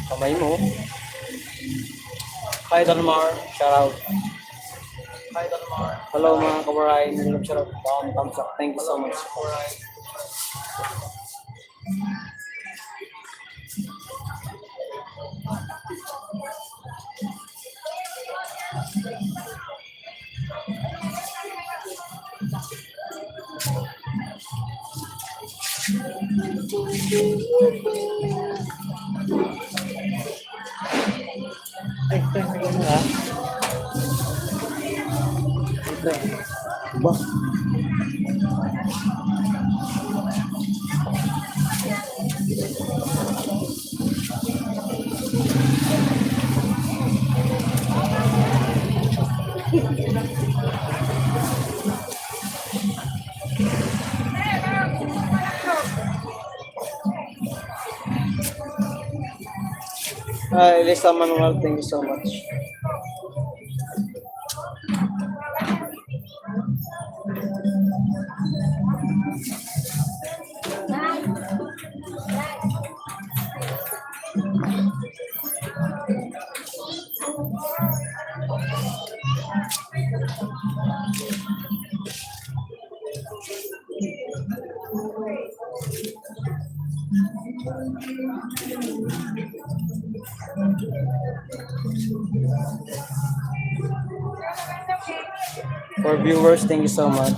Kamay mo. Hi, Dalmar. Shout out. Hi, Dalmar. Hello, mga kabaray. Shout out. Thumbs up. Thank you so much. Ba? Hi, Lisa Manuel, thank you so much. For viewers, thank you so much.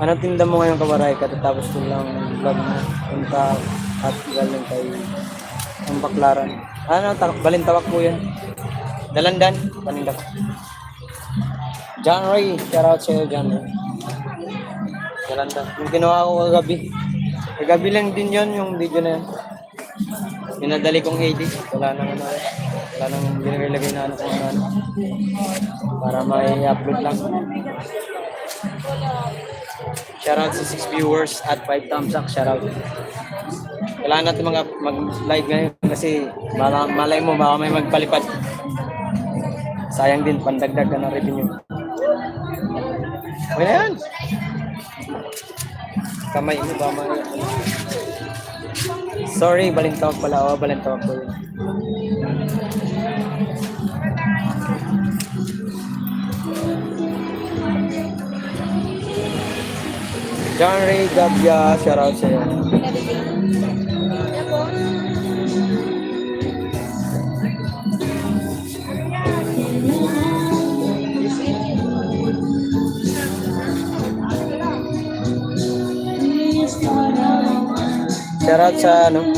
Ano tinda mo ngayon, kabaray? Katatapos ko lang vlog mo. Punta at galing kay ang Baklaran. Ano, Balintawak po yan. Dalandan, Panindak. John Ray, shout out sa'yo, John Ray. Dalandan. Yung ginawa ko kagabi. Kagabi lang din yon yung video na yan. Pinadali kong 80. Wala nang ano. Wala nang binilagay na ano kung ano. Para may upload lang. Shoutout sa 6 viewers at 5 thumbs up. Shoutout. Kailangan natin mag-live ngayon kasi malay mo baka may magpalipad. Sayang din, pandagdag ka ng revenue. Okay na yan. Kamay mo ba may... Sorry, Balintawak pala. O, Balintawak po yun. John Ray Gabia, shoutout sa'yo. Shoutout sa ano,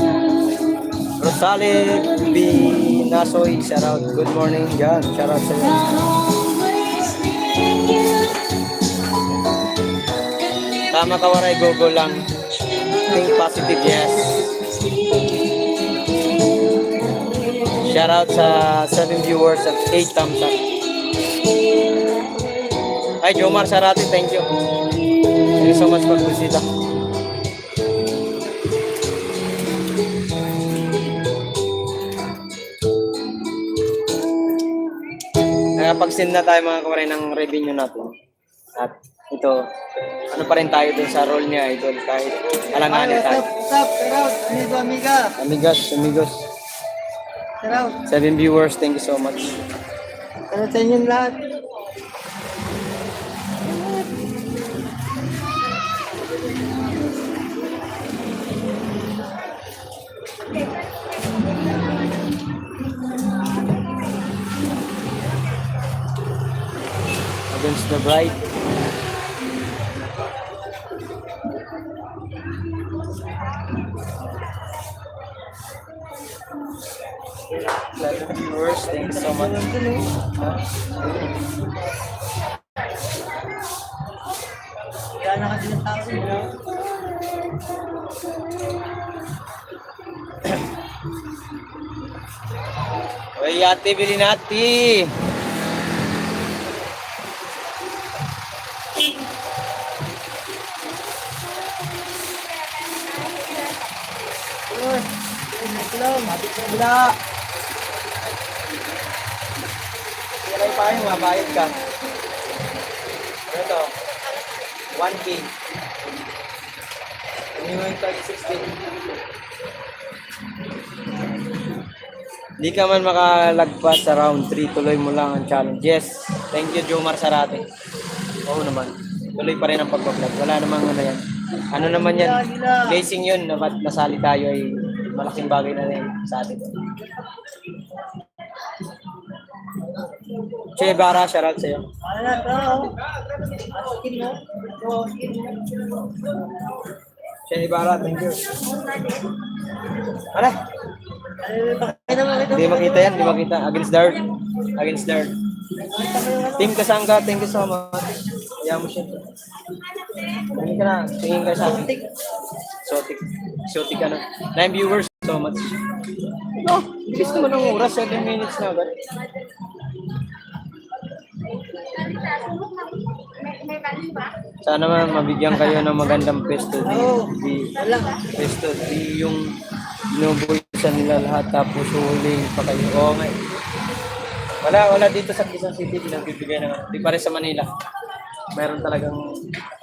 Rosale Binasoy, shoutout. Good morning, John. Shoutout sa'yo. Tama ka, Waray, go lang. Think positive, yes. Shout out sa 7 viewers at 8 thumbs up. Ay, Jomar Sarati, thank you. Thank you so much for bisita. Nakapag-send na tayo mga kawaray ng revenue natin. At ito, ano pa rin tayo dun sa role niya, idol, kahit alanganin tayo. Stop, amigo, amiga. Amigos. 7 viewers, thank you so much. Ano sa inyo lahat? Dance the Bride. Lot of viewers, thank you so much. Kaya na kasi ng tao nila. Uy, ate, bilhin natin. Hello, mabit sa bula. Kailan pa yung mabayad ka? Ano to? 1K. Minimum 16. Di ka man makalagpas sa round 3, tuloy mo lang ang challenge. Yes. Thank you, Jomar Sarate. Oo naman. Tuloy pa rin ang pagbablog. Wala namang ano yan. Ano naman yan? Blessing yun na ba't nasali tayo ay malaking bagay na rin sa atin. Che Bara, shoutout sa'yo. Ano na to? Skin mo? Che Bara, thank you. Ano? Hindi makita yan, hindi makita. Against Dart. Against Dart. Team Kasangga, thank you so much. Kaya mo siya. Tingin ka na, tingin ka sa akin. Sotik. Sotik ka na. 9 viewers, so much. Oh, bilis naman ang oras, 7 minutes na agad. Sana man mabigyan kayo ng magandang pesto. Pesto, di yung inubuhisan nila lahat tapos huling pa kayo. Oo nga. Wala dito sa Quezon City pinagbibigay ng di pare sa Manila. Meron talagang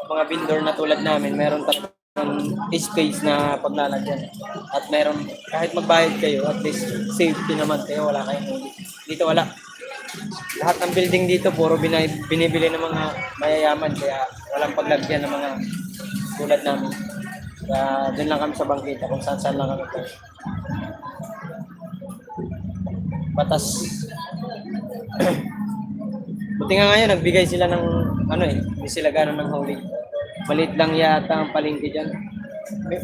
mga vendor na tulad namin, meron talagang space na paglalagyan. At meron kahit magbayad kayo, at least safety naman kayo, wala kayong dito wala. Lahat ng building dito puro binibili ng mga mayayaman kaya walang paglagyan ng mga tulad namin. Kaya doon lang kami sa bangkita kung saan lang kami tayo. Batas. Buti nga ngayon nagbigay sila ng hindi sila gano'n ng huli. Maliit lang yata ang palengke dyan.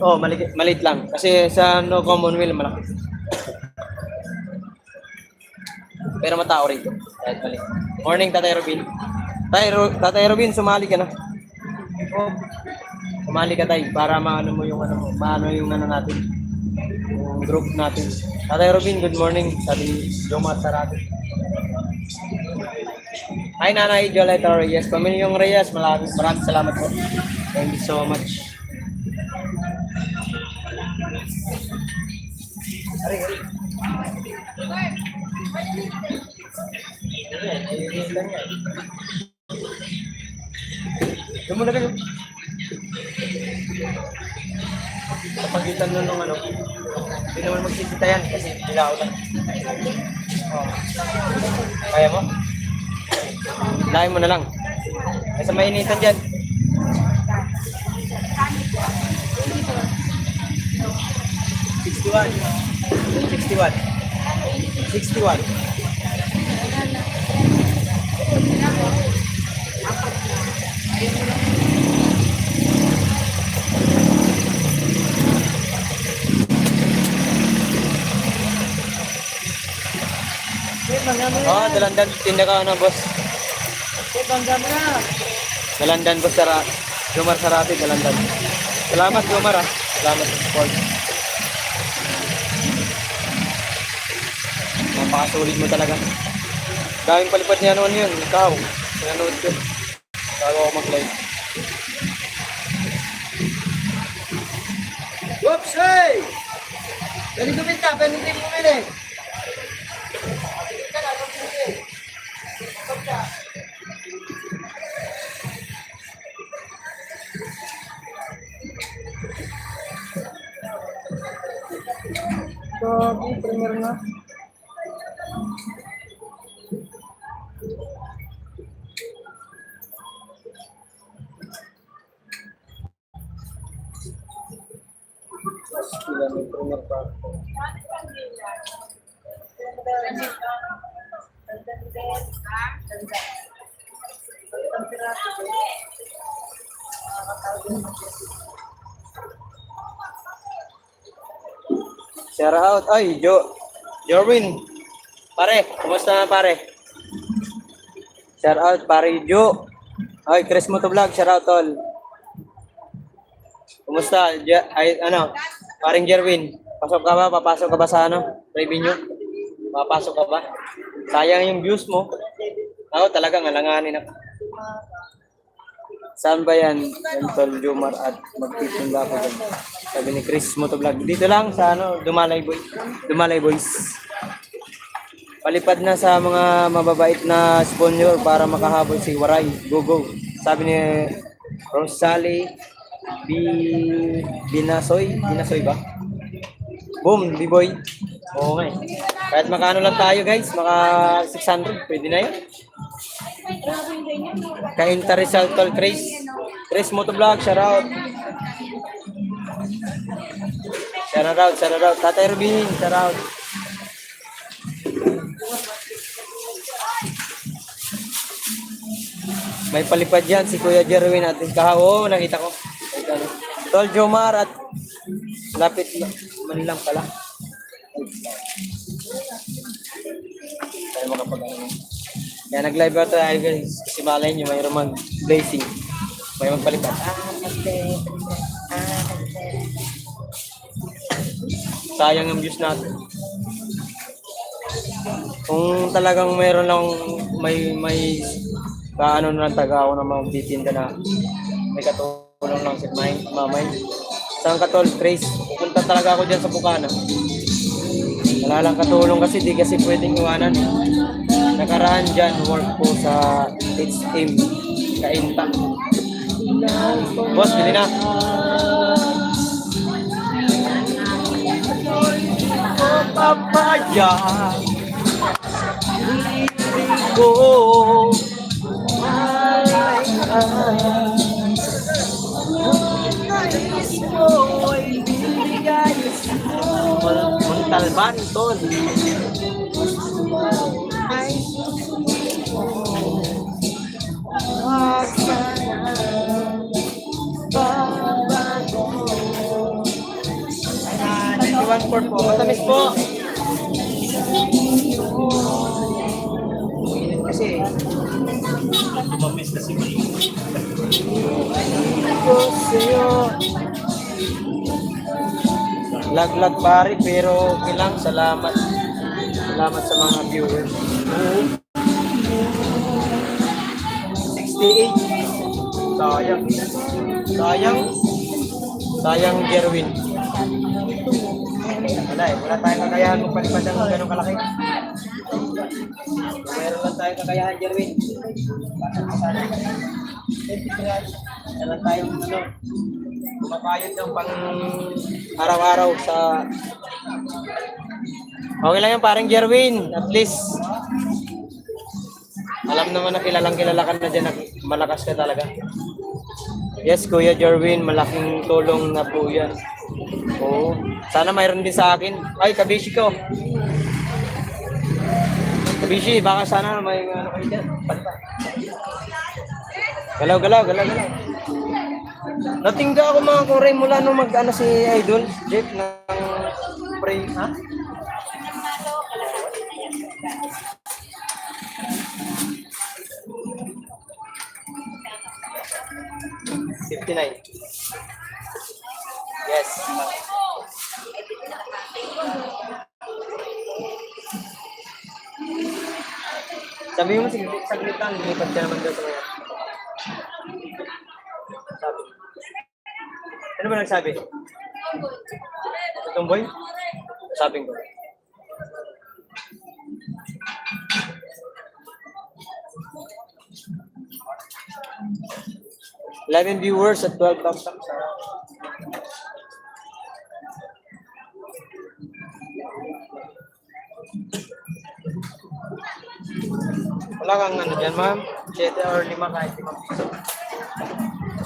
Oh, maliit lang. Kasi sa No Commonwealth malaki. Pero matao rito. Kahit mali. Morning, Tatay Robin. Tatay Robin, sumali ka na. Oh, sumali ka tayo para maano mo yung natin. Yung group natin. Tatay Robin, good morning. Sabi ni Jomar Sarate. Hi, Nanay Joleta Reyes. Pamilyong Reyes, maraming salamat po. Thank you so much. Ari. Yung muna kayo. Sa pagitan nun ng hindi naman magsisita yan kasi ilaw lang. Oh. Kaya mo? Lain mo na lang. Kasi mainitan dyan. $61. Oh, dalandan. Tinda ka na, boss. Dalandan, boss. Jomar Sarate, dalandan. Salamat, Jomar, ah. Salamat sa support. Napakasulit mo talaga. Daming palipad niya noon yun. Ikaw. Pinanood ko. Bago ako mag-live. Whoops, hey! Pwede kumita, pwede din bumili. So, premier na. Sila may premier pa. Shout out. Ay, Jorwin. Pare, kumusta na pare? Shout out, pare Jo. Ay, Chris Motovlog, shout out tol. Kumusta? Ay, ano? Paring Jerwin, pasok ka ba? Papasok ka ba sa ano? Revenue? Papasok ka ba? Sayang yung views mo. Ako talagang alanganin ako. Saan ba yan? Yan tol Jomar at magtitinda ko dyan. Sabi ni Chris Motovlog. Dito lang sa ano, Dumalay Boys. Palipad na sa mga mababait na sponsor para makahabol si Waray. Go, go. Sabi ni Rosalie Binasoy ba? Boom, B-boy. Oo nga eh. Kahit makano lang tayo guys, maka 600, pwede na yun. Kainta Rizal tol Chris Motovlog, shout out. Shout out. Tatay Rubin, shout out. May palipad yan si Kuya Jerwin natin kahaw. Nakita ko. Tol Jomar at lapit man lang pala. Tayo makapag-ano. Kaya nag-live ako tayo guys. Kasi malay nyo mayroon mag-blazing. May magpalipad. Sayang ang views natin. Kung talagang mayroon lang may kaano na taga ako na magtitinda na may katulong lang si mamay. Saan ka tol, Trace? Pupunta talaga ako dyan sa Bukana. Wala lang katulong kasi di kasi pwedeng iwanan. Nakaraan dyan, work ko sa HM Kainta. Boss, bili na. Papaya ko Montalban, tol. One port po. Matamis po. Kasi mamiss kasi lag pare pero okay lang. Salamat sa mga viewers. 68. Sayang Jerwin. Wala tayong kakayahan magpalipad ng ganong kalaki. Meron lang tayong kakayahan, Jerwin. Wala lang tayong mapayod ng pang araw-araw sa... Okay lang yan, parang Jerwin. At least, alam naman na kilala ka na dyan, malakas ka talaga. Yes, Kuya Jerwin, malaking tulong na po yan. Oo. Sana mayroon din sa akin. Ay, kabishi ko. Kabishi, baka sana may ano kayo dyan. Panta. Galaw. Natingga ako mga kuray mula nung mag-ano si Idol, Jeff, ng pray, ha? $59. Yes. Sabi mo, saglit lang, lilipat ka naman doon sa mga. Sabi. Ano ba nagsabi? Itong boy? Sabi ko. $11 viewers at 12 thumbs up. Wala kang ano dyan, ma'am? 7 or 5 kahit 5 piso.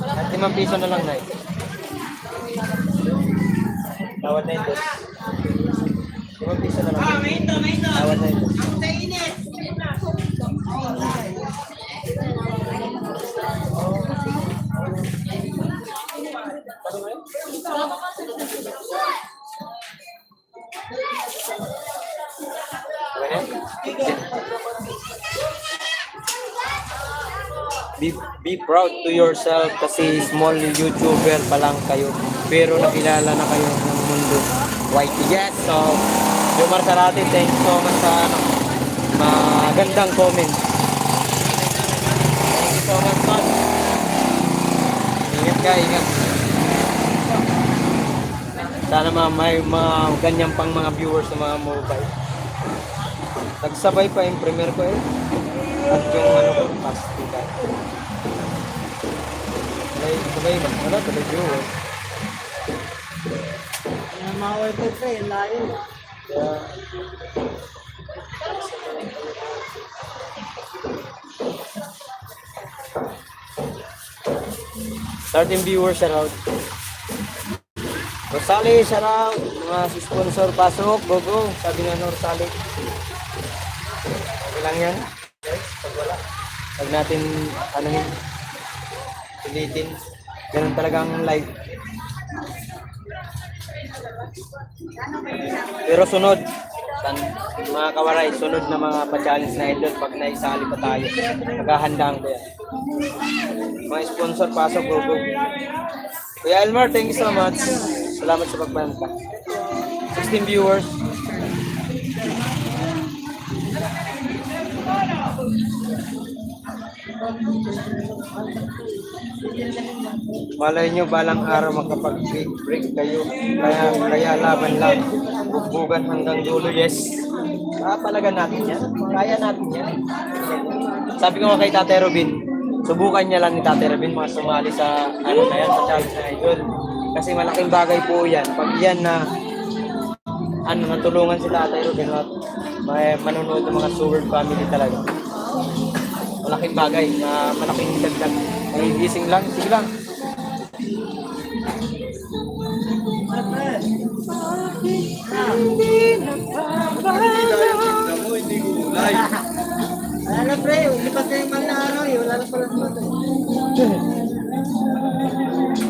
Kahit 5 piso na lang na ito. Tawad na ito. 5 piso na lang. Tawad na ito. be proud to yourself kasi small YouTuber pa lang kayo. Pero nakilala na kayo ng mundo. White. Yes, so, Jomar Sarate, thank you so much sa magandang comment. Thank you so much, man. Ingat ka, ingat. Sana may mga ganyan pang mga viewers na mga mobile. Nagsabay pa yung premiere ko eh. At yung ano ko, pastika. Sabay ba? Wala, sabay viewers. Mga wifi pre, yung layo. Yeah. 13 viewers around. Rosali, shout out. Mga sponsor, pasok, go. Sabi nga no, Rosali. Okay lang yan. Guys, pag wala. Pag natin, ano yun, pilitin. Ganun talagang live. Pero sunod, mga kawaray, sunod na mga pa-challenge na idol pag naisali pa tayo. Maghahandaan ko yan. Mga sponsor, pasok, go. Kuya Elmar, thank you so much. Salamat sa pagbanta. 16 viewers. Malay nyo, balang araw makapag-break kayo. Kaya laban lang. Bugbugan hanggang dulo, yes. Palagan natin yan. Kaya natin yan. Sabi ko nga kay Tate Robin, subukan niya lang ni Tate Robin mga sumali sa ano na yan, sa challenge na idol. Kasi malaking bagay po yan. Pag yan na natulungan sila Tate Robin at may manonood ng mga Sword family talaga. Malaking bagay na malaking dagdag. May gising lang, sige lang. Ano pre, lipat na yung mga araw eh. Wala na pala naman eh.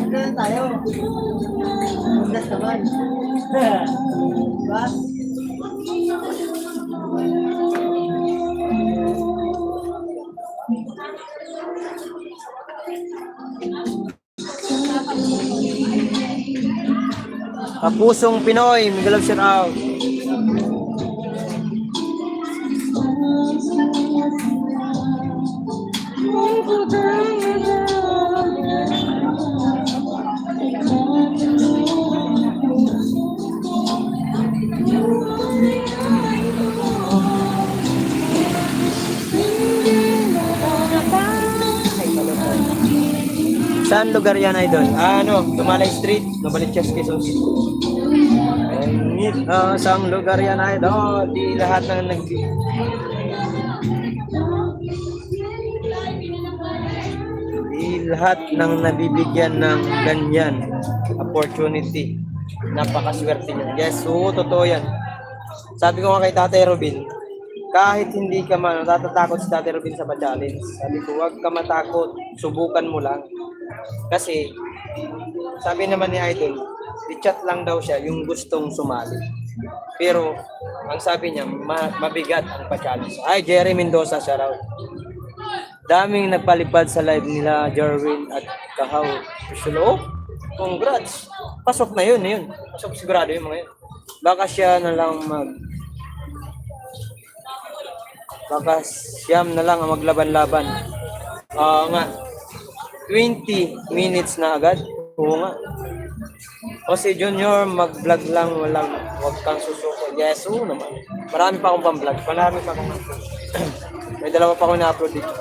Ito tayo. Magdas naman. Diba? Kapusong Pinoy, Miguel of shout out. Saan lugar yan, idol? Tumalay Street, Novaliches, Quezon City. Saan lugar yan, idol? Di lahat ng nabibigyan ng ganyan opportunity. Napakaswerte niya. Yes, oo, totoo yan. Sabi ko nga kay Tate Robin, kahit hindi ka natatakot si Tate Robin sa pa-challenge, sabi ko, huwag ka matakot, subukan mo lang. Kasi, sabi naman ni Idol, i-chat lang daw siya yung gustong sumali. Pero, ang sabi niya, mabigat ang pa-challenge. Ay, Jerry Mendoza, shoutout. Daming nagpalipad sa live nila, Jerwin at Kahaw. Oh, congrats. Pasok na yun. Pasok sigurado yung mga yun. Baka siya na lang Baka siyam na lang ang maglaban-laban. Nga. 20 minutes na agad. Oo nga. O si Junior, mag-vlog lang, wag kang susuko. Yes, oo naman. Marami pa akong pang-vlog. May dalawa pa akong na-upload dito.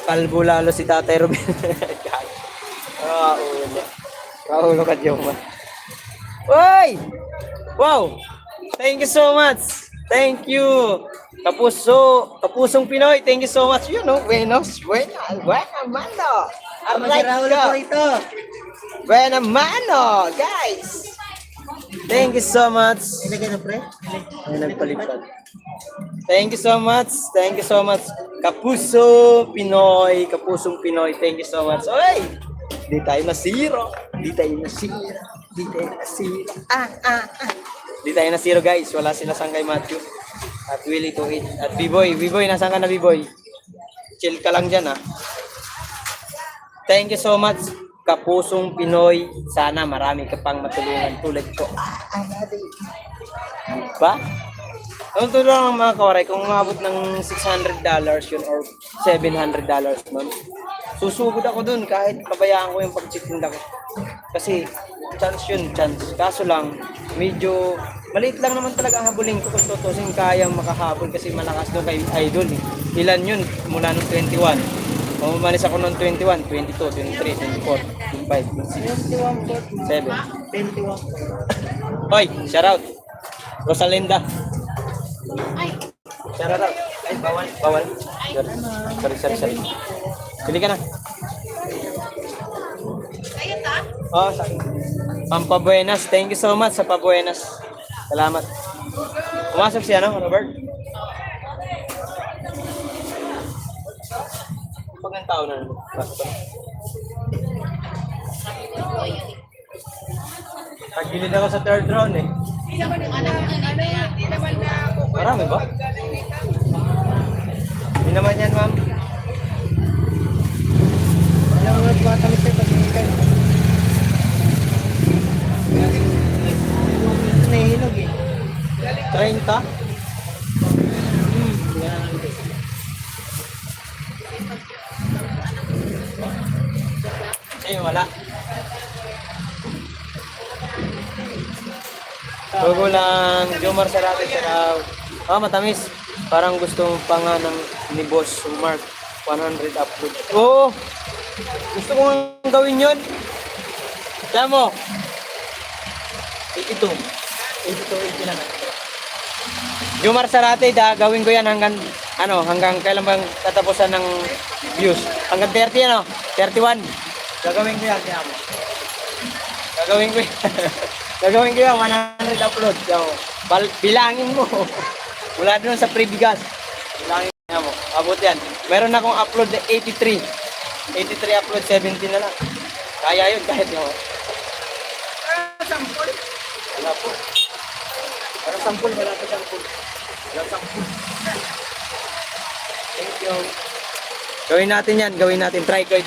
Kalbo lalo si Tatay Robin. Ulo. Kaulo ka, Joma. Uy! Wow! Thank you so much. Thank you. Kapusong Pinoy, thank you so much. You know, buena mano. Buena mano, guys. Thank you so much. Ilagay na pre? Ay, nagpalipad. Thank you so much. Kapusong Pinoy, thank you so much. Oy! Di tayo nasiro. Di tayo nasiro, guys. Wala sila sang kay Matthew. At Willie to it. At B-Boy, nasaan ka na, B-Boy? chill ka lang dyan, ha. Thank you so much, Kapusong Pinoy. Sana marami ka pang matulungan tulad ko. Diba? Ang tulong ng mga kawaray, kung umabot ng $600 yun or $700 nun, susugod ako dun kahit pabayaan ko yung pagtitinda ko. Kasi chance yun, chance. Kaso lang, medyo maliit lang naman talaga ang habulin ko kung tutusin kayang makahabol kasi malakas doon kay Idol. Eh. Ilan yun? Mula nung 21. Umalis ako nung 21, 22, 23, 24, 25, 26, 7. 21. Hoy, shout out. Rosalinda. Shout out. Ay, bawal, bawal. Sorry. Pili ka na. Oh, sa Pampabuenas. Thank you so much sa Pabuenas. Salamat. Pumasok siya, no, Robert? Pag ang tao na naman. Tagilid ako sa third round eh. Marami ba? Hindi naman yan, ma'am. Wala ko nagpatalis sa pagkakas. Nahihinog eh. 30? Eh, wala. Bago lang, Jomar Sarate, shout out. Matamis. Parang gusto pa nga ni Boss Mark 100 upload. Oo! Gusto ko nga gawin yun. Kaya mo. 82. 82 lang. Jomar Sarate, gawin ko yan hanggang kailan bang katapusan ng views. Hanggang 30 ano? 31. Gagawin ko yan, kaya mo. Gagawin ko yan. Gagawin ko yan, 100 upload. So, bilangin mo. Mula doon sa Prebigas. Bilangin mo. Abot yan. Meron akong upload na 83. 83 upload, 70 na lang. Kaya yun, kahit yun. Sampol. Wala po. Parang sampul, wala pa sampul. Wala sampul. Thank you. Gawin natin yan, gawin natin. Try ko.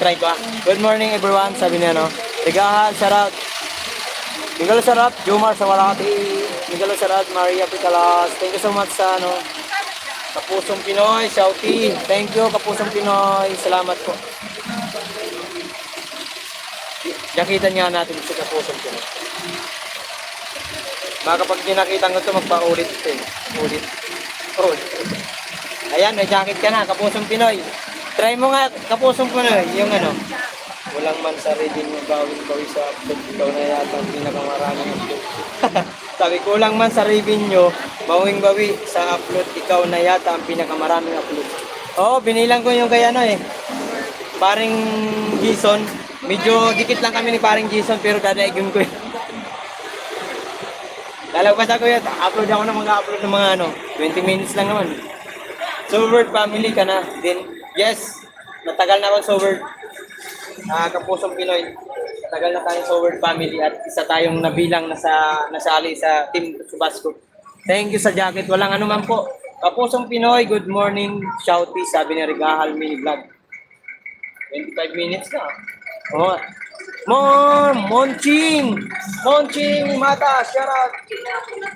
Good morning everyone, sabi niya no. Rigahal, shoutout. Miguel Sarat, Jomar sa Walati. Miguel Sarat, Maria Picalas. Thank you so much sa Kapusong Pinoy, Shouty. Thank you, Kapusong Pinoy. Salamat po. Yakitan nga natin si Kapusong Pinoy. Baka pag kinakita ko ito, magpa-ulit ito eh. Ulit. Ayan, may jacket ka na, Kapusong Pinoy. Try mo nga, Kapusong Pinoy, yung walang man sa reading mo, bawin sa upload. Ikaw na yata ang pinakamaraming upload. Sabi, kulang man sa revenue, bawing-bawi sa upload. Ikaw na yata ang pinakamaraming upload. Oo, binilang ko yung kay paring Jason. Medyo dikit lang kami ni paring Jason, pero dadaigin ko yun. Lalagpas ako yun, upload ako ng mga upload ng mga 20 minutes lang naman. Soulword family ka na din. Yes, natagal na akong Soulword. Kapusong Pinoy. Tagal na tayong Soulword family at isa tayong nabilang nasali sa Team Subasco. Thank you sa jacket. Walang anuman po. Kapusong Pinoy, good morning. Shouty, sabi ni Rigahal Mini Vlog. 25 minutes na. Oh. Monching Mata, shout out.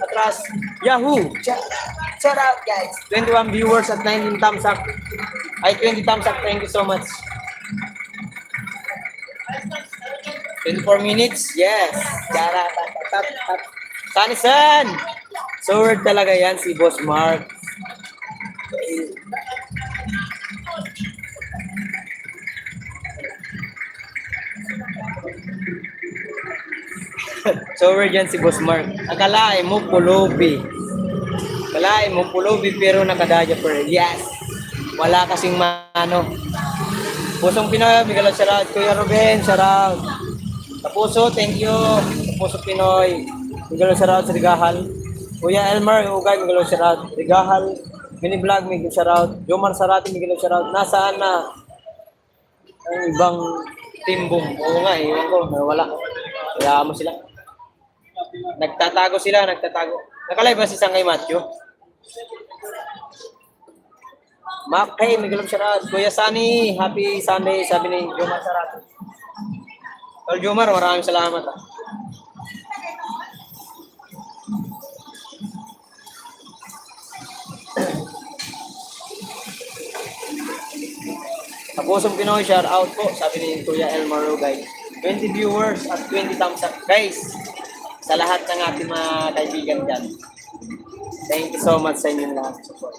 Atras, Yahoo. Shout out guys. 21 viewers at 19 thumbs up. Ay, 20 thumbs up. Thank you so much. 24 minutes? Yes. Sanisan! Sword talaga yan si Boss Mark. Sword yan si Boss Mark. Akalain mo pulubi. Akalain mo pulubi pero nakadaya per. Yes. Wala kasing Pusong Pinoy, Miguel Sarat, Kuya Ruben, shoutout. Kapuso, thank you. Kapuso Pinoy, Miguel Sarat, Rigahal. Kuya Elmer, Ugay, Miguel Sarat, Rigahal. Mini Vlog, Miguel Sarat. Jomar Sarati, Miguel Sarat. Nasaan na ang ibang timbong? Oo nga, iwan ko, wala. Kaya mo sila. Nagtatago. Nakalive ba si Sangay Matthew? Mac, hey, Miguel Sharat. Kuya Sunny, happy Sunday, sabi ni Jomar Sharat. Tol Jomar, maraming salamat. Kapusong Pinoy, shout out po, sabi ni Kuya Elmar Rogay. 20 viewers at 20 thumbs up. Guys, sa lahat ng ating mga kaibigan dyan, thank you so much sa inyong lahat support.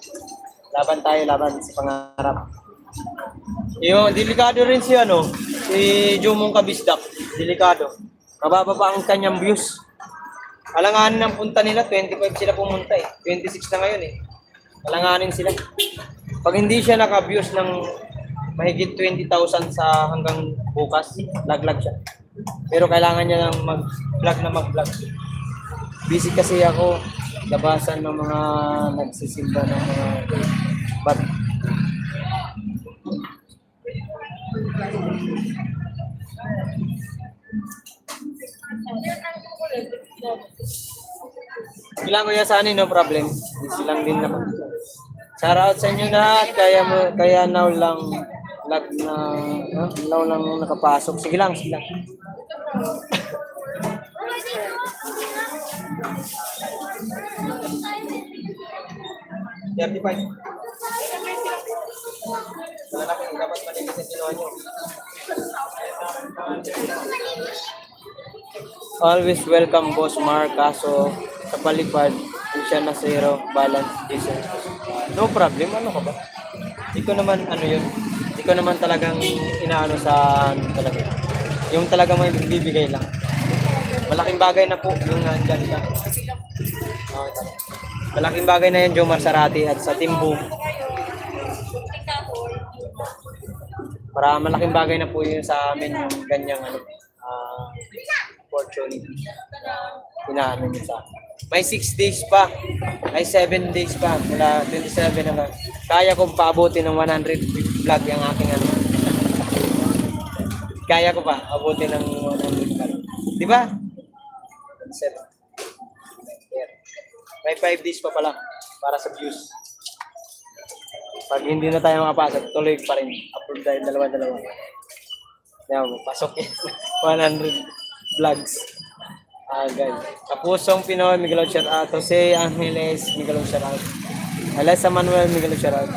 Laban tayo, laban sa pangarap. Yung delikado rin si si Jumong Kabisdak. Delikado. Mababa pa ang kanyang views. Alanganin ang punta nila, 25 sila pumunta eh. 26 na ngayon eh. Alanganin sila. Pag hindi siya naka-views ng mahigit 20,000 sa hanggang bukas, laglag siya. Pero kailangan niya lang mag-vlog na mag-vlog. Busy kasi ako, labasan ng mga nagsisimba ng mga bat. Kailangan ko yan sa no problem. Silang din naman. Shout out sa inyo lahat. Kaya now lang lag na now lang nakapasok. Sige lang, sige lang. Wala na kung dapat malinis ang ginawa nyo. Always welcome, Boss Mark. Kaso sa palipad, siya na zero balance diesel. No problem, ano ka ba? Hindi ko naman yun. Hindi ko naman talagang inaano sa talaga. Yung talaga may bibigay lang. Malaking bagay na po yung andyan ka. Malaking bagay na yan, Jomar Sarati at sa Team Boom. Para malaking bagay na po yun sa amin yung ganyang opportunity. Inaano nyo sa may 6 days pa. May 7 days pa. Mula 27 na. Kaya kong paabutin ng 100 vlog yung aking Kaya ko pa abutin ng 100 vlog. Di ba? May 5 days pa pala para sa views. Pag hindi na tayo makapasok, tuloy pa rin. Upload tayo dalawa-dalawa. Yan, pasok yun. 100 vlogs. Guys. Kapusong Pinoy, Miguel shout out. Jose Angeles, Miguel shout out. Alessa Manuel, Miguel shout out.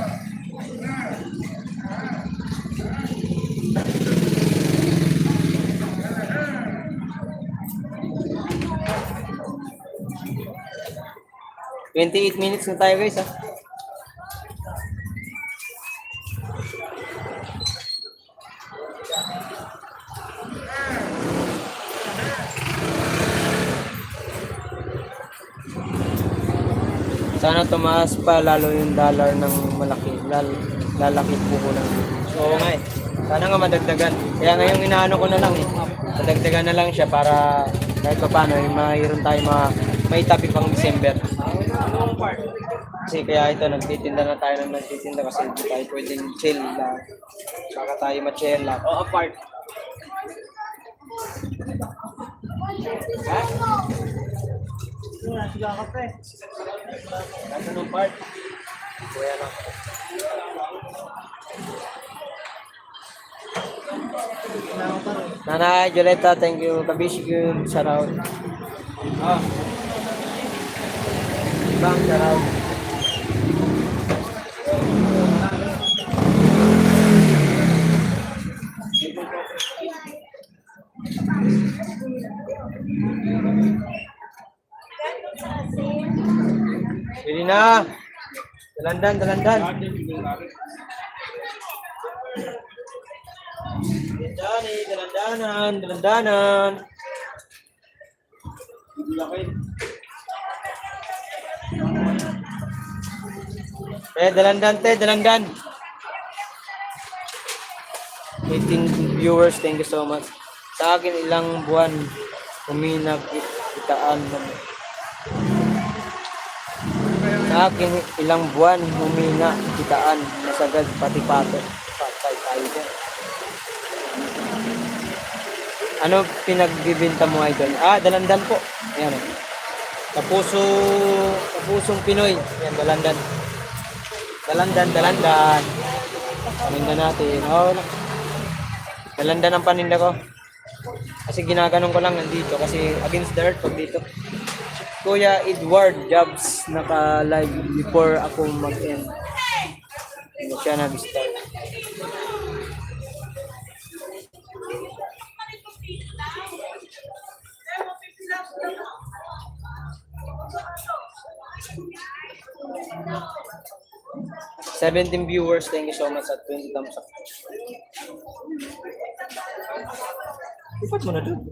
...28 minutes na tayo guys ha. Sana tumaas pa lalo yung dollar ng malaki, lalaki po ko lang. So nga eh, sana nga madagdagan. Kaya ngayong inaano ko na lang eh, madagdagan na lang siya para kahit pa paano, mayroon tayo may tapi pang December. Kasi kaya ito, nagtitinda na tayo ng nagtitinda kasi hindi tayo pwedeng chill lang. Baka tayo ma-chill lang. O apart. Ha? Sila ka pre. Nasa nung part. Kuya na. Nanay Joleta, thank you. Kabishig, shout out. Bang, shout out. Pili na. Dalandan. Dalandanan. Dalandan. 18 viewers, thank you so much. Sa akin ilang buwan huminag kitaan mo. Sa akin ilang buwan humina kitaan, masagad pati pato. Patay tayo dyan. Ano pinagbibenta mo idol? Dalandan po. Ayan o. Kapusong Pinoy. Ayan, dalandan. Dalandan. Paninda natin. Oh, dalandan ang paninda ko. Kasi ginaganon ko lang nandito kasi against the earth pag dito. Kuya Edward Jobs naka-live before ako mag-end. Hindi siya nag-start. $17 viewers, thank you so much at 20 thumbs up. Lipat mo na doon.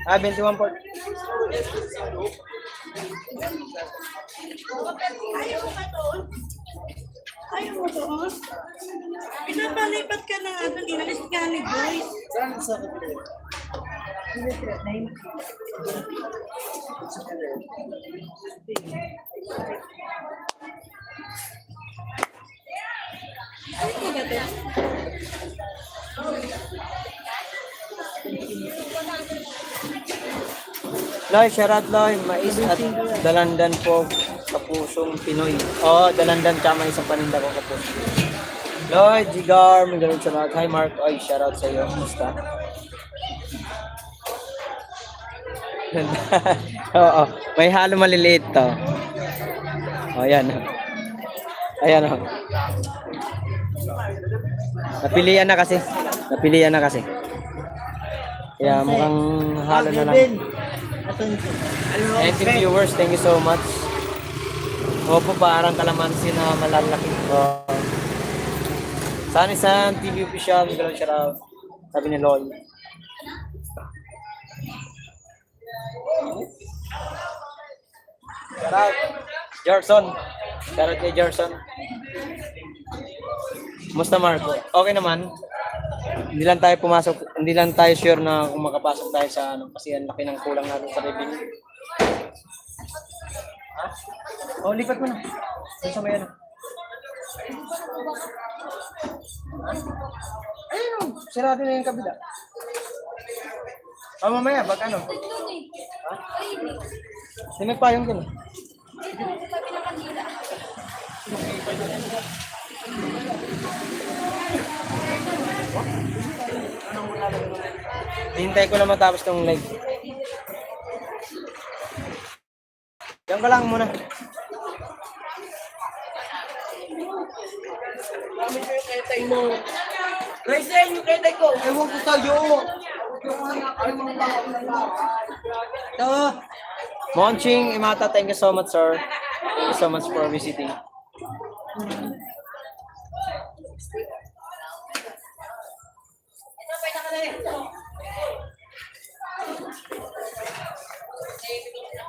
21 po. Ayaw mo doon? Pinapalipat ka na nga doon. Inalis ka ni Joyce. Saan sa kapatid? Ayaw mo ba doon? Loy, shoutout Loy, mais at dalandan po kapusong Pinoy. Oo, dalandan tsaka isang paninda ko kapuso. Loy, Jigar, may ganun shoutout. Hi Mark, oy, shoutout sa iyo. Kumusta? Oo, may halo maliliit to. O, yan. Ayan o. Napilian na kasi. Kaya mukhang halo na lang. And viewers, thank you so much. Opo, parang kalamansi na malalaki. Sanisan TV official, gano'n siya raw. Sabi ni Loy. Shoutout, Gerson. Shoutout kay Gerson. Kumusta Marco? Okay naman. Hindi lang tayo sure na kung makapasok tayo sa ano kasi ang laki ng kulang natin sa revenue. Ha? Oh, lipat mo na. Sa may ano. Ayun, sirado na yung kabila. Oh, mamaya, baka ano? Ha? Hindi may payong din. Hintay ko na matapos tong live. Diyan ka lang muna. Raisen, yung ketay ko. Ewan ko sa'yo. Monching Imata, thank you so much, sir. Thank you so much for visiting.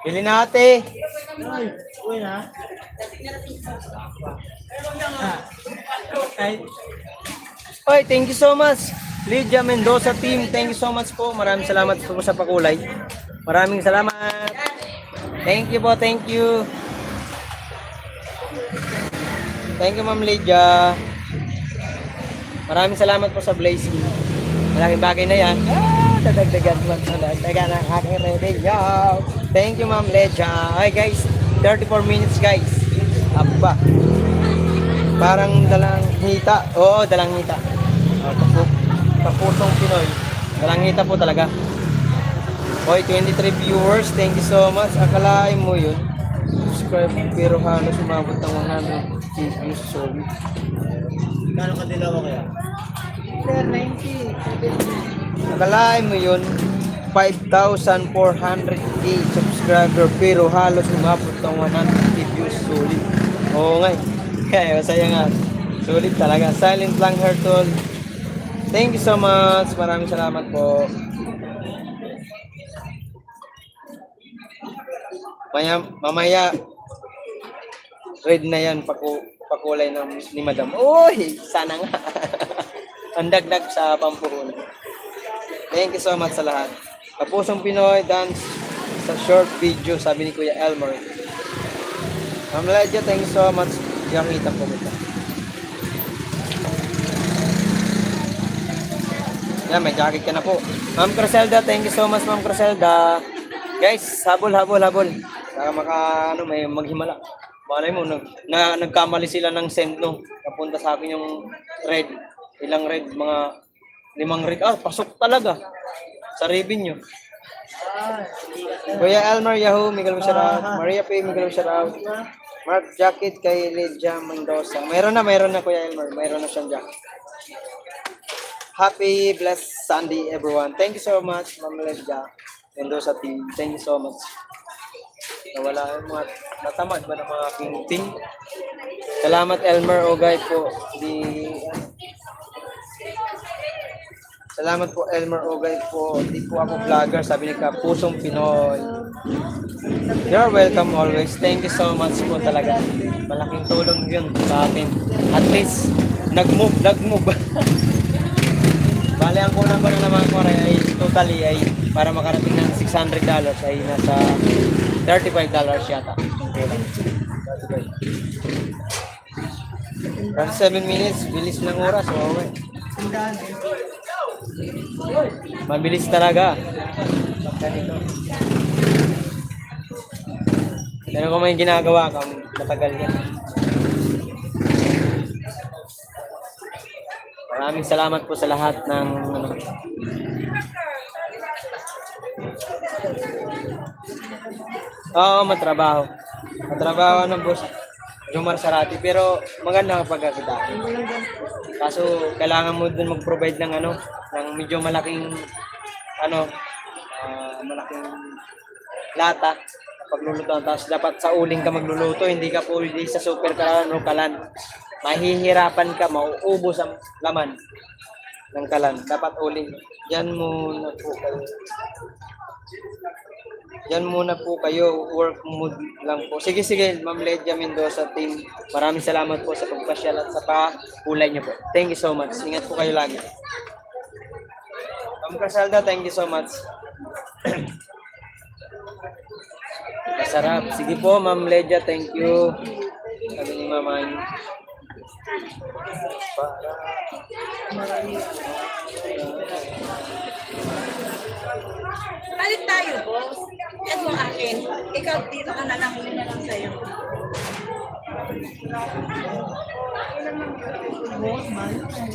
Bili natin. Uy na. Oy, thank you so much. Lydia Mendoza team, thank you so much po. Maraming salamat po sa pakulay. Maraming salamat. Thank you po, thank you. Thank you Ma'am Lydia. Maraming salamat po sa blazing. Malaking bagay na yan. Dadagdagan ang aking revenue. Thank you Ma'am Lydia. Hi guys, 34 minutes guys. Aba. Parang dalang hita. Oo, dalang hita. Kapusong Pinoy. Dalang hita po talaga. Hoy, 23 viewers. Thank you so much. Akalain mo yun. Subscribe pero halos umabot ng 100 views. Sorry. Gano'ng kadilaw kaya? 90. Akalain mo yun. 5,400k subscriber pero halos umabot ng 150 views. Solid. Oo nga. Kaya masaya nga. Solid talaga. Silent lang Hertol. Thank you so much. Maraming salamat po. Mamaya red na yan pakulay ni Madam. Uy, sana nga. Ang dagdag sa pampuhunan. Thank you so much sa lahat. Kapusong Pinoy dance sa short video, sabi ni Kuya Elmer. Ma'am Lydia, thank you so much. Yung kita po kita. Yan, may jacket ka na po. Ma'am Croselda, thank you so much Ma'am Croselda. Guys, habol. Para may maghimala. Malay mo, nagkamali sila ng send no. Napunta sa akin yung red. Ilang red? Mga 5 red. Ah, pasok talaga. Sa revenue. Kuya Elmer Yahoo, Miguel Shoutout. Maria P. Miguel Shoutout. Mark Jacket kay Lydia Mendoza. Meron na Kuya Elmer. Meron na siyang jacket. Happy blessed Sunday everyone. Thank you so much, Ma'am Lydia Mendoza team. Thank you so much. Nawala yung mga natamad ba ng mga king. Salamat Elmer Ogay po. Salamat po Elmer Ogay po. Di po ako vlogger. Sabi ni ka, Pusong Pinoy. You're welcome always. Thank you so much po talaga. Malaking tulong yun sa akin. At least, nag-move. Bale, ang kulang ko na naman ko ay totally ay para makarating ng $600 ay nasa $35 yata. Kasi 7 minutes, bilis ng oras. Okay. Mabilis talaga. Pero kung may ginagawa ka, matagal yan. Maraming salamat po sa lahat ng Oo, matrabaho. Matrabaho ng boss Jomar Sarati pero maganda kapag kita. Kaso kailangan mo dun mag-provide ng ng medyo malaking malaking lata pagluluto. Tapos dapat sa uling ka magluluto, hindi ka pwede sa super kalan o kalan. Mahihirapan ka, mauubos ang laman ng kalan. Dapat uling. Diyan muna po kayo, work mood lang po. Sige, Ma'am Lydia Mendoza team. Maraming salamat po sa pagpasyal at sa pakulay niyo po. Thank you so much. Ingat po kayo lagi. Ma'am Casalda, thank you so much. Masarap. Sige po, Ma'am Lydia, thank you. Sabi ni Mama niyo. Balik tayo, boss. Yan mo akin. Ikaw dito ka na lang, yun na lang sa'yo.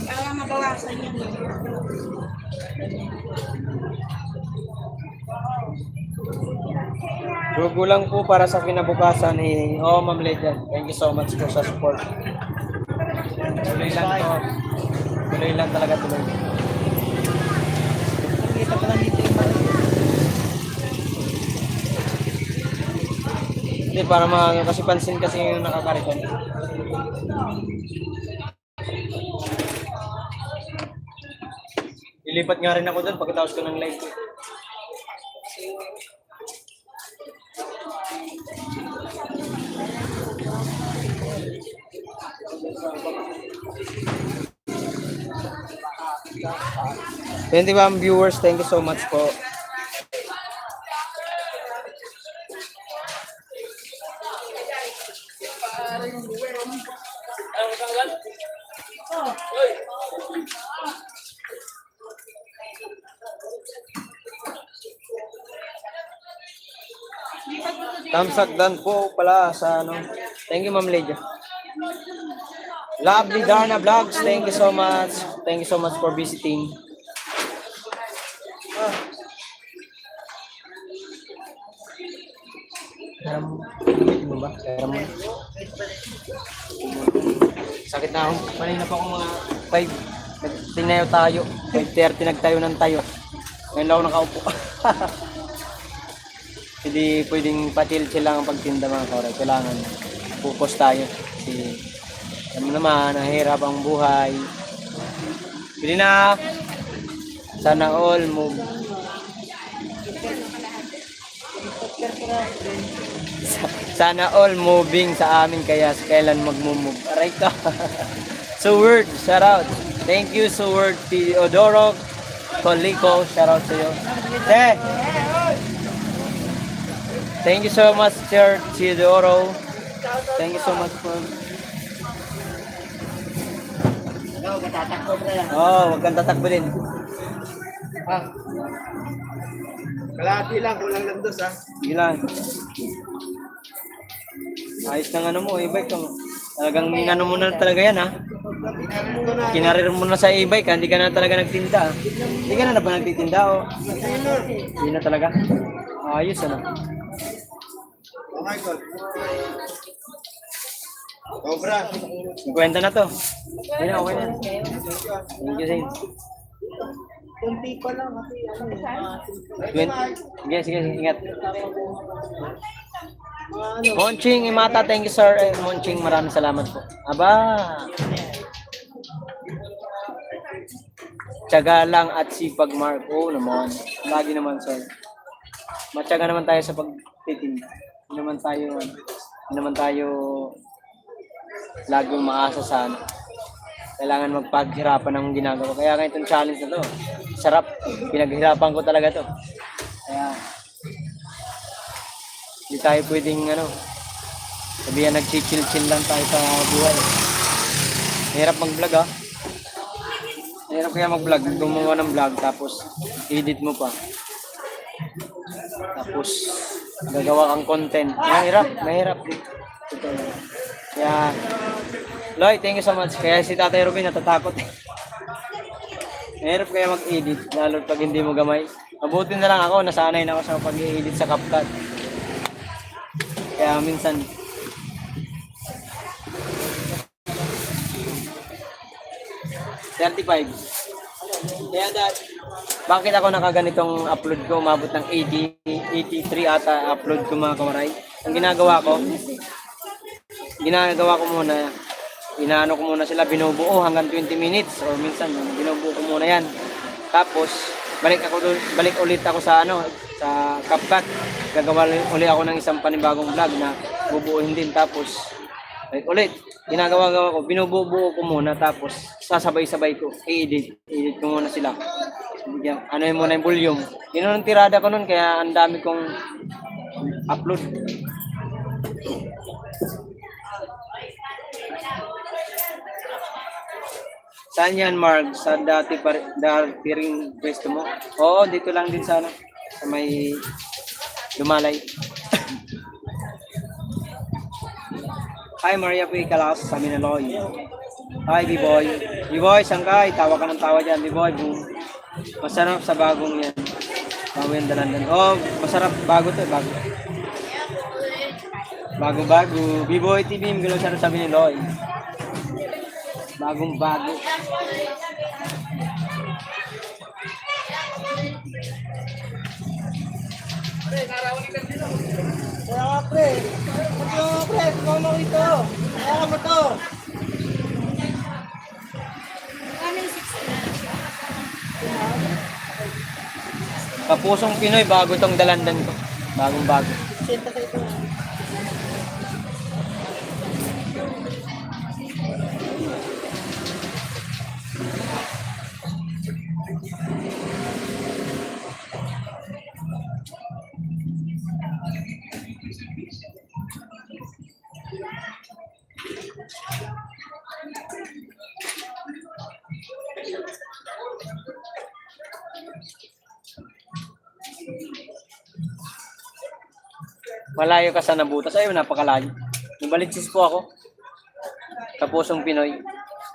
Para mabawasan yun. Dugo lang po para sa kinabukasan Ma'am Lydia. Thank you so much po sa support. Tuloy lang to. Tuloy lang talaga tuloy. Kita ko lang dito yung Hindi, para kasi pansin kasi yung nakakariton. Ilipat nga rin ako doon pagkatapos ko ng live. Thank you, viewers. Thank you so much po. Tamsak dan po pala sa Thank you, Ma'am Lydia. Lovely Darna Vlogs, thank you so much. Thank you so much for visiting. Sakit na ako. Kanina pa ako mga 5. Tinayo tayo. 5:30 nagtayo ng tayo. Ngayon lang ako nakaupo. Hindi pwedeng patil-til lang ang pagtinda mga kore. Kailangan focus tayo. Kasi alam mo naman, nahihirap ang buhay. Bili na. Sana all move. Sana all moving sa amin kaya kailan magmumove. Aray ka. So word, shout out. Thank you so word Teodoro Colico, shout out sa iyo. Thank you so much, Sir Teodoro. Thank you so much for wag kang tatakbo din. kalahati lang, kulang lang dos Sige lang. Ayos ng ano mo, e-bike mo. Talagang ano mo na talaga yan, ha? Kinarir mo na sa e-bike, ha? Hindi ka na talaga nagtinda, ha? Hindi ka na ba nagtitinda, o? Hindi na talaga. Ayos, ano? Okay, God. Cobra. Kwenta na to. Okay na, okay na. Thank you, Zane. Kunti pa lang kasi Sige, sige, sige, ingat. ano, Monching, Imata, thank you, sir. Monching, maraming salamat po. Aba! Tiyaga lang at sipag, Mark. Oo naman. Lagi naman, sir. Matyaga naman tayo sa pagtitinda. Hindi naman tayo laging maasa sa ano. Kailangan magpaghirapan ng ginagawa. Kaya nga itong challenge na to, sarap. Pinaghirapan ko talaga to. Kaya, hindi tayo pwedeng ano, sabihan nag-chill-chill lang tayo sa buhay. Mahirap mag-vlog, ah. Mahirap kaya mag-vlog. Gumawa ng vlog, tapos edit mo pa. Tapos, gagawa kang content. Mahirap. Kaya, Lloyd, thank you so much. Kaya si Tatay Ruben natatakot. Mahirap kaya mag-edit, lalo pag hindi mo gamay. Mabuti na lang ako, nasanay na ako sa pag-edit sa CapCut. Kaya minsan, $35. Kaya bakit ako nakaganitong upload ko, umabot ng 83 ata upload ko mga kamaray. Ang ginagawa ko muna, inaano ko muna sila, binubuo hanggang 20 minutes or minsan binubuo ko muna yan. Tapos balik ulit ako sa sa CapCut. Gagawa ulit ako ng isang panibagong vlog na bubuuin din, tapos balik ulit. Ginagawa ko, binubuo ko muna, tapos sasabay-sabay ko, edit ko muna sila. Ano yun muna yung volume. Yun ang tirada ko nun, kaya ang dami kong upload. Saan yan, Mark? Sa dati ring pwesto mo? Oo, dito lang din sa sa may Lumalay. Hi, Maria P. Kalas sa Minaloy. Hi, B-Boy. B-Boy, saan ka? Tawa ka ng tawa dyan, B-Boy. Masarap sa bagong yan. Bago yan dalandan. Oh, masarap. Bago to, bago. Bago. B-Boy TV, magalaw siya sa Minaloy. Bagong bago. kaya nga pre. Ikaw mo ito. Kaya mo to. Kapusong Pinoy, bago tong dalandan ko. Bagong bago. Senta sa ito. Malayo ka sa Nabutas. Ayun, napakalayo. Nabalitsis po ako. Kapusong Pinoy.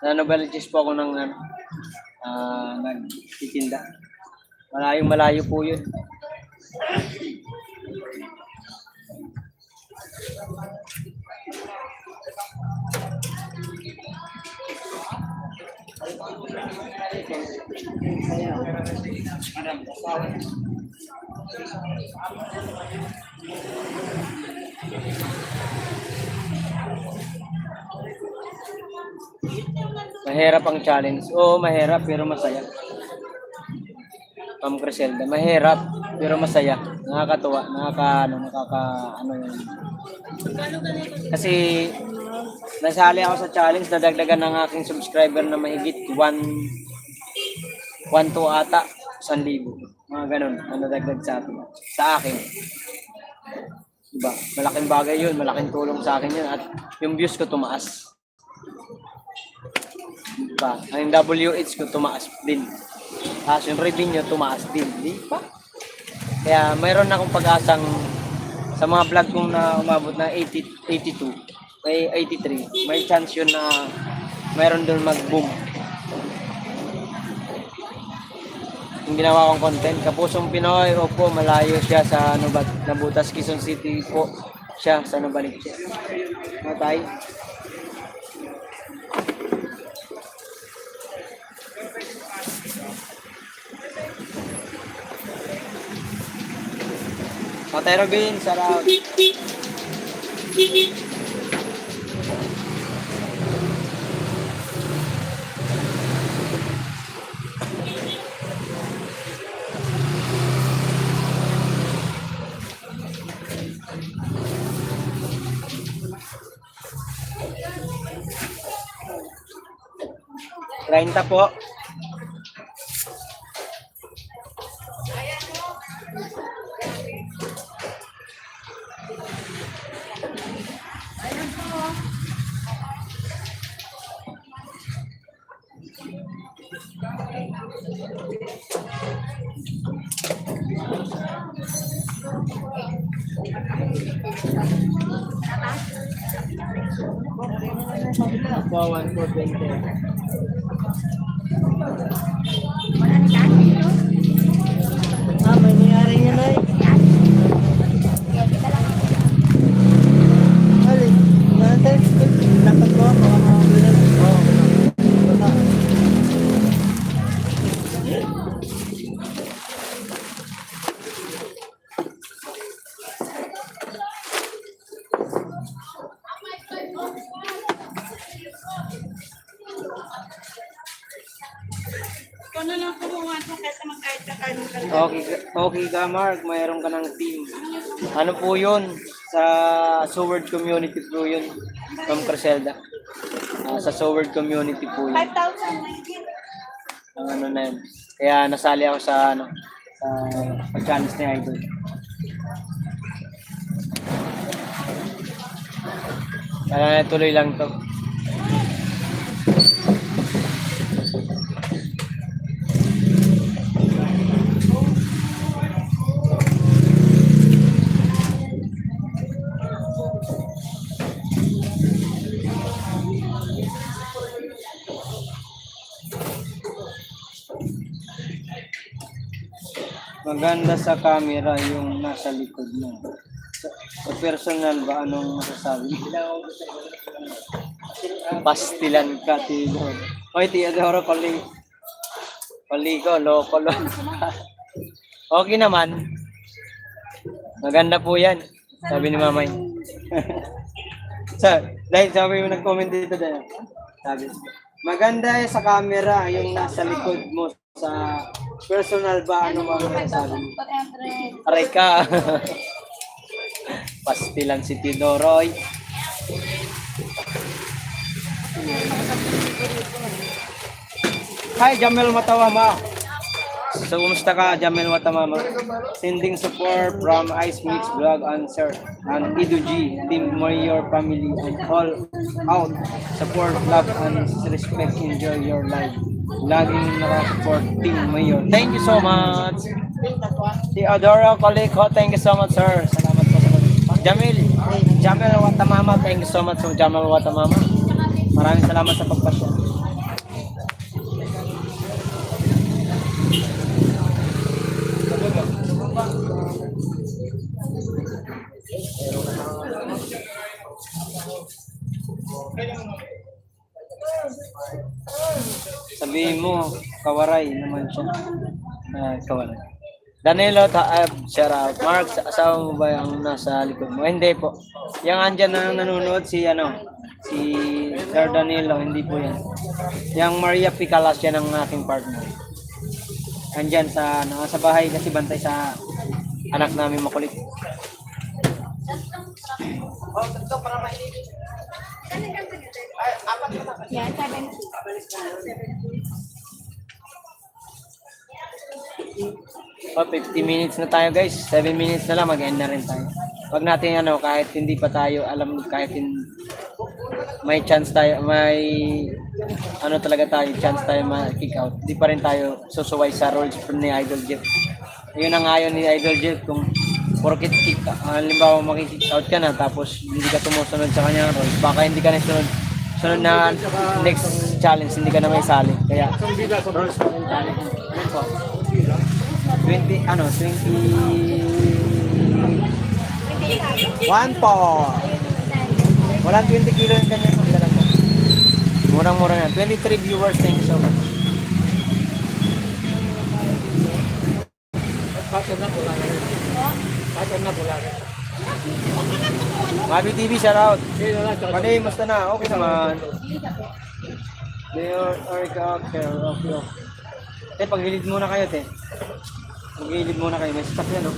Nabalitsis po ako ng nagtitinda. Malayo po yun. Mahirap ang challenge. Oo, mahirap pero masaya. Ma'am Criselda, mahirap pero masaya. Nakakatuwa, ano yun. Kasi nasali ako sa challenge, nadagdagan ng aking subscriber na mahigit 1-2 ata, 1,000. Mga ganun, na nadagdag sa akin. Diba? Malaking bagay yun, malaking tulong sa akin yun. At yung views ko tumaas. Diba? Ang WH ko tumaas din. Tapos yung revenue tumaas din. Di ba? Kaya mayroon akong pag-asang Sa mga vlog kong na umabot na 82, may 83, may chance yun na mayroon doon mag-boom. Yung ginawa kong content, Kapusong Pinoy, opo, malayo siya sa Nabutas, Quezon City po siya sa nabalik siya. Matay. Matay Robin, sarap. 30 po. Po, 1 po, 20. May nangyari niya na Alin, natin, dapat mo, baka makabilan. Ikaw na lang kumuha mo kaysa magkahit ka kanin ka. Okay ka, Mark. Mayroon ka ng team. Ano po yun? Sa Seward Community po yun. From Criselda. Sa Seward Community po yun. 5,000. Ang ano na yun. Kaya nasali ako sa sa pag-challenge ni Idol. Kaya tuloy lang to. Maganda sa camera yung nasa likod mo. Sa personal ba, anong masasabi? Pastilan ka, Tidor. Oy, Tidor, Paliko, loko. Okay naman. Maganda po yan. Sabi ni Mamay. Dahil sabi mo nag-comment dito dahil. Sabi, maganda sa camera yung nasa likod mo. Sa personal ba, ano ba masasabi mo? Aray ka. Pastilan si Tidoroy. Hi, Jamel Matawama. So, kumusta ka, Jamel Matamama? Sending support from Ice Mix Vlog Answer and Ido G, Team Mayor Family and all out. Support, love, and respect. Enjoy your life. Laging naka-support Team Mayor. Thank you so much. Si Adora Coleco, thank you so much, sir. Salamat po sa Jamel Watamama, thank you so much, so Jamel Watamama. Maraming salamat sa pagpasya. Sabihin mo, kawaray naman siya. Kawaray. Danilo Taab, shout out. Mark, asawa mo ba yung nasa likod mo? Hindi po. Yung andyan na nanonood si Sir Danilo, hindi po yan. Yung Maria Picalas, yan ang aking partner. Andyan sa bahay kasi bantay sa anak namin makulit. Oh, ito para mainit. Yan, 7. Oh, 50 minutes na tayo guys. 7 minutes na lang, mag-end na rin tayo. Wag natin kahit hindi pa tayo alam, may chance tayo, talaga tayo, chance tayo ma-kick out. Hindi pa rin tayo susuway sa rules ni Idol Jeff. Yun ang ayon ni Idol Jeff, kung porkit halimbawa makikick out ka na tapos hindi ka tumusunod sa kanyang rules, baka hindi ka na sunod na next challenge, hindi ka na may sali. Kaya rules pa rin challenge. Ano po? 20 1 po. Walang 20 kilo yung kanyang magdala po. Murang-mura na. 23 viewers, thank you so much. Mabi TV, shout out. Panay, musta na? Okay naman. Mayor Erica, okay. Te, paghilid muna kayo, te. Maghilid muna kayo. May stock yan, no?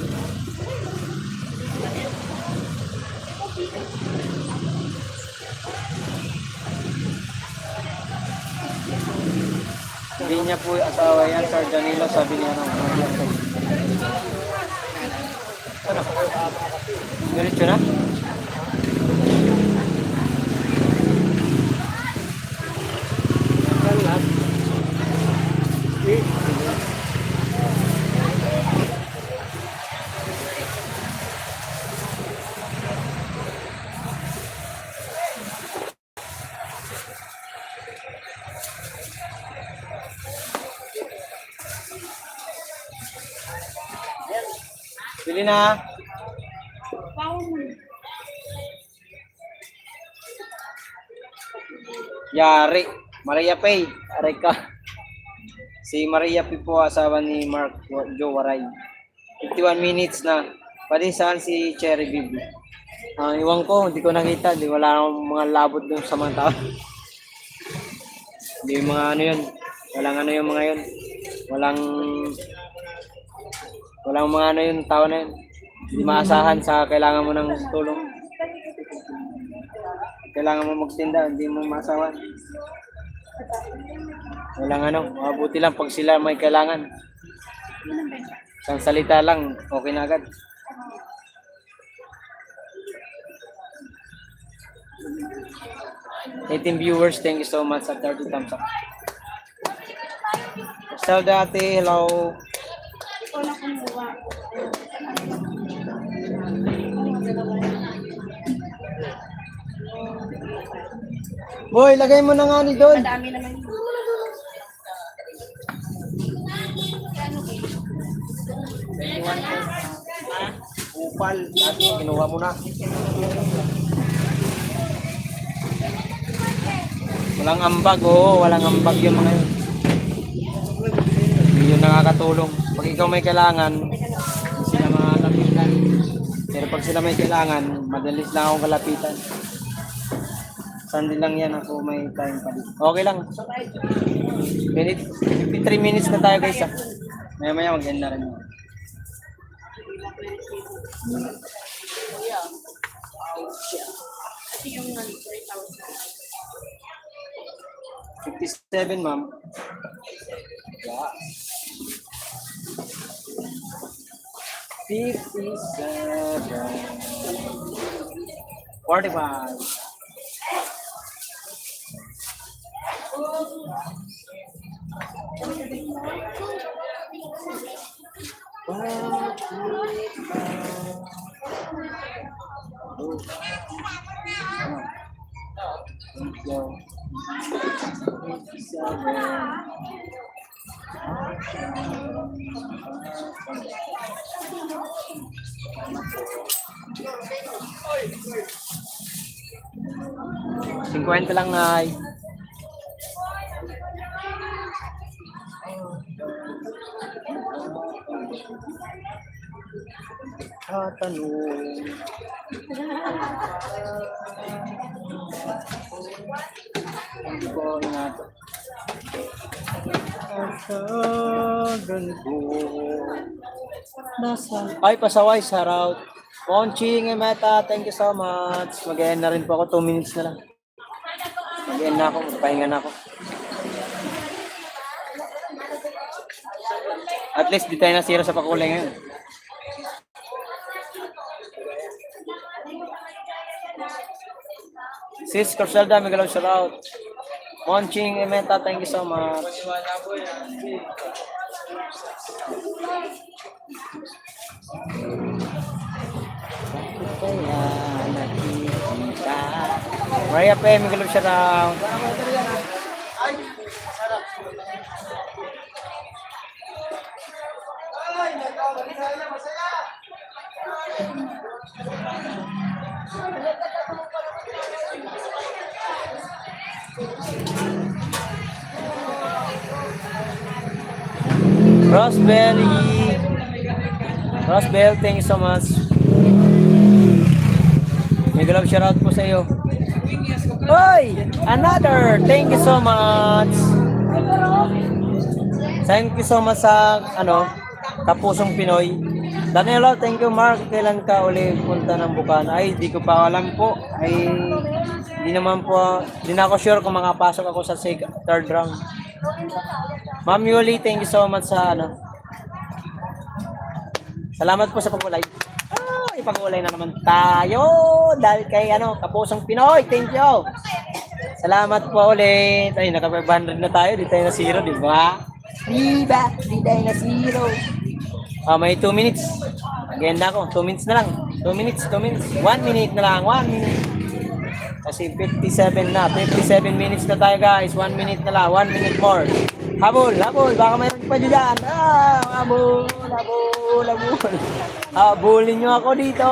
Sabi niya po asawa yan, Sir Danilo, sabi niya ng ano? Diretso na? Bili na. Yari. Maria Pay. Aray ka. Si Maria Pay po, asawa ni Mark Joe Waray. 51 minutes na. Pwede saan si Cherry Bibi? Iwan ko, hindi ko nakita. Wala akong mga labot dun sa mga tao. Hindi yung mga ano yun. Walang ano yung mga yun. Walang mga ano yung tao na yun. Hindi maasahan sa kailangan mo ng tulong. Kailangan mo magtinda, hindi mo maasahan. Walang ano, mabuti lang pag sila may kailangan. Isang salita lang, okay na agad. Eighteen viewers, thank you so much at 30 thumbs up. Sal dati, hello. Boy, lagay mo na nga ni doon. Madami naman yun. Upal, dati kinuha mo na. Walang ambag, walang ambag yung mga yun. Hindi yun nakakatulong. Pag ikaw may kailangan, sila mga lapitan. Pero pag sila may kailangan, madalis lang akong kalapitan. Sandi lang yan ako may time pa dito. Okay lang. 53 minutes na tayo guys. Maya mag-end na rin. Kasi yung 3,000. 57 ma'am. Yeah. 57. 45. Cinquenta lang ay. Tatanong. Hindi ko ingat. Ay, pasaway, shoutout. Ponching, Meta, thank you so much. Mag-end na rin po ako, 2 minutes na lang. Mag-end na ako, magpahinga na ako. At least di tayo nasira sa pakulay ngayon. Sis Corselda, Miguel, shoutout. Monching, Emeta, thank you so much. Kaya nakikita. Maria Pe, may galap siya raw. Ay, masaya, masaya. Rosebelly. Rosebell, thank you so much. May galap shout out po sa iyo. Hoy! Another! Thank you so much. Thank you so much sa Kapusong Pinoy. Danilo, thank you Mark. Kailan ka uli punta ng Bukana? Ay, di ko pa alam po. Ay, di naman po. Di na ako sure kung makapasok ako sa third round. Ma'am Yuli, thank you so much sa Salamat po sa pag-ulay. Ipag-ulay na naman tayo. Dahil kay Kapusong Pinoy. Thank you. Salamat po ulit. Ay, naka 500 na tayo. Di tayo na zero, di ba? Diba? Di tayo na zero. May 2 minutes. Agenda ko. 2 minutes na lang. 2 minutes. 1 minute na lang. 1 minute. Kasi 57 na. 57 minutes na tayo guys. 1 minute na lang. 1 minute more. Habol. Baka mayroon pa dyan. Habol. Habulin nyo ako dito.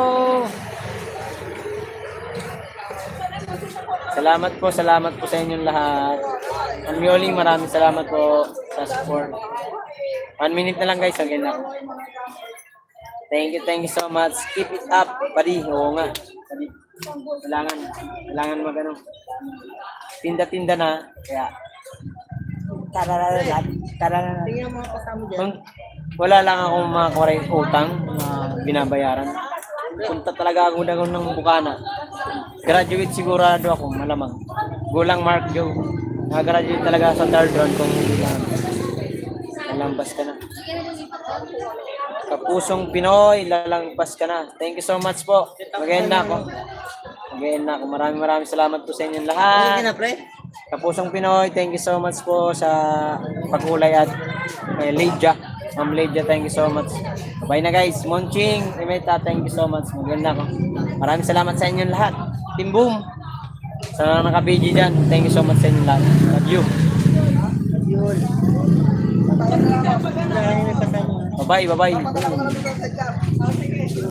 Salamat po sa inyong lahat. Ang Mioli, maraming salamat po sa support. 1 minute na lang guys, again na. Thank you so much. Keep it up, buddy. Oo nga, buddy. Kailangan tinda-tinda na. Kaya, tarararat. Wala lang akong mga utang na binabayaran. Punta talaga ako ng Bukana. Graduate sigurado ako, malamang. Gulang Mark Joe. Nakagraduate talaga sa third round kung lalambas ka na. Kapusong Pinoy, lalangpas ka na. Thank you so much po. Magayon na ako. Maraming salamat po sa inyong lahat. Kapusong Pinoy, thank you so much po sa pag-ulay at Lydia. Ma'am Lydia, thank you so much. Bye na guys. Monching, Emeta, thank you so much. Maganda ako. Maraming salamat sa inyong lahat. Team Boom. Sa naka-BG dyan, thank you so much sa inyong lahat. Love you. Bye-bye.